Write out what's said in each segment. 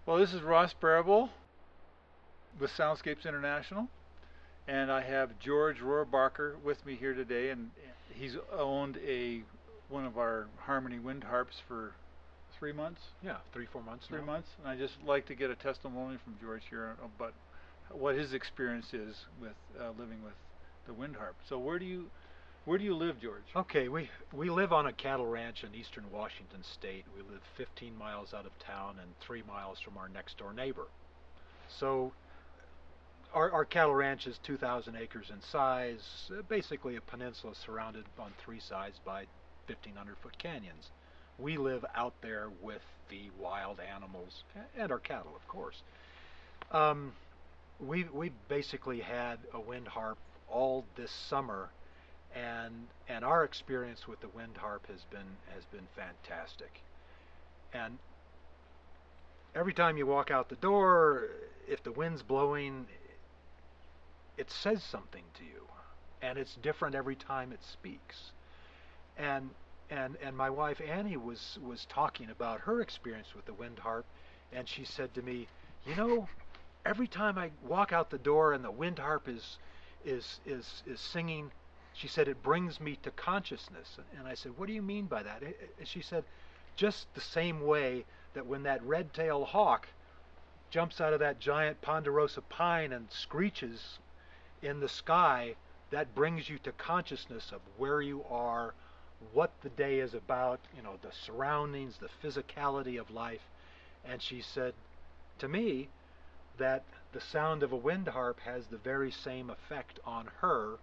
Well, this is Ross Barable with Soundscapes International, and I have George Rohrbacher with me here today, and he's owned one of our Harmony wind harps for 3 months. Yeah, 3, 4 months Three now. months, and I just like to get a testimony from George here about what his experience is with living with the wind harp. So where do you live, George? Okay, we live on a cattle ranch in eastern Washington state. We live 15 miles out of town and 3 miles from our next door neighbor. So our cattle ranch is 2,000 acres in size, basically a peninsula surrounded on three sides by 1,500-foot canyons. We live out there with the wild animals and our cattle, of course. Um, we basically had a wind harp all this summer, and our experience with the wind harp has been fantastic. And every time you walk out the door, if the wind's blowing, it says something to you, and it's different every time it speaks. And and my wife Annie was talking about her experience with the wind harp, and she said to me, you know, every time I walk out the door and the wind harp is singing, she said it brings me to consciousness. And I said, what do you mean by that? And she said, just the same way that when that red-tailed hawk jumps out of that giant ponderosa pine and screeches in the sky, that brings you to consciousness of where you are, what the day is about, the surroundings, the physicality of life. And she said to me that the sound of a wind harp has the very same effect on her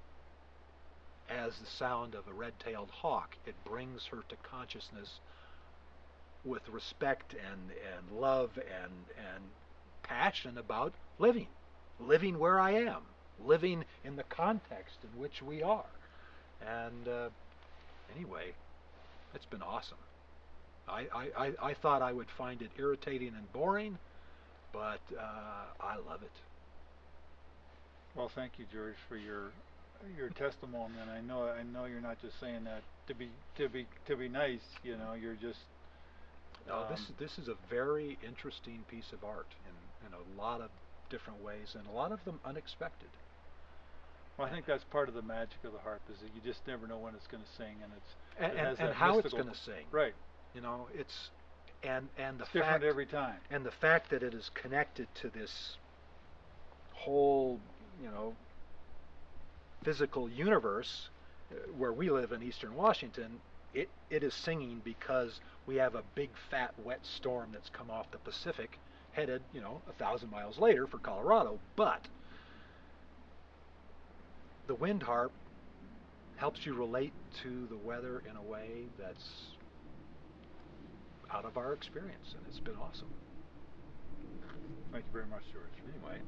as the sound of a red-tailed hawk. It brings her to consciousness with respect and love and passion about living where I am, living in the context in which we are. And anyway, it's been awesome. I thought I would find it irritating and boring, but I love it. Well, thank you, George, for your testimony, and I know you're not just saying that to be nice. You're just No, this is a very interesting piece of art in a lot of different ways, and a lot of them unexpected. well, I think that's part of the magic of the harp is that you just never know when it's going to sing, and And it has and that how it's mystical going to sing. right. It's and the It's different fact every time. and the fact that it is connected to this whole, you know, physical universe where we live in eastern Washington, it is singing because we have a big fat wet storm that's come off the Pacific, headed 1,000 miles later for Colorado. But the wind harp helps you relate to the weather in a way that's out of our experience, and it's been awesome. Thank you very much, George. Anyway.